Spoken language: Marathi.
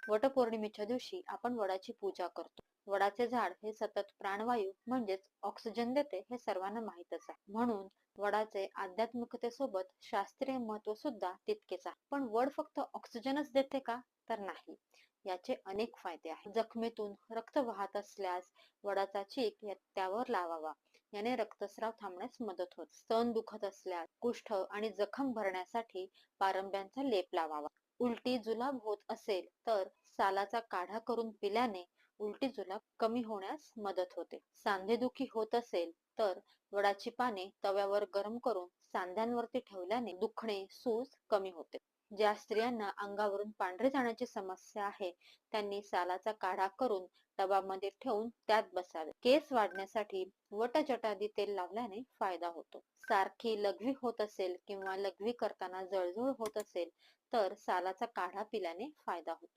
वटपौर्णिमेच्या दिवशी आपण वडाची पूजा करतो. वडाचे झाड हे सतत प्राणवायू म्हणजेच ऑक्सिजन देते हे सर्वांना माहीतच आहे. म्हणून वडाचे आध्यात्मिकतेसोबत शास्त्रीय महत्व सुद्धा तितकेच आहे. पण वड फक्त ऑक्सिजनच देते का? तर नाही. याचे अनेक फायदे आहेत. जखमेतून रक्त वाहत असल्यास वडाचा चीक त्यावर लावावा. याने रक्तस्राव थांबण्यास मदत होते. स्तन दुखत असल्यास कुष्ठ आणि जखम भरण्यासाठी पारंब्याचा लेप लावावा. उलटी जुलाब होत असेल तर सालाचा काढा करून पिल्याने उलटी जुलाब कमी होण्यास मदत होते. सांधेदुखी होत असेल तर वडाची पाने तव्यावर गरम करून सांध्यांवरती ठेवल्याने दुखणे, सूज कमी होते. ज्या स्त्रियांना अंगावरून पांढरे जाण्याची समस्या आहे त्यांनी सालाचा काढा करून टबामध्ये ठेवून त्यात बसावे. केस वाढण्यासाठी वटजटादी तेल लावल्याने फायदा होतो. सारखी लघवी होत असेल किंवा लघवी करताना जळजळ होत असेल तर सालाचा काढा पिल्याने फायदा होतो.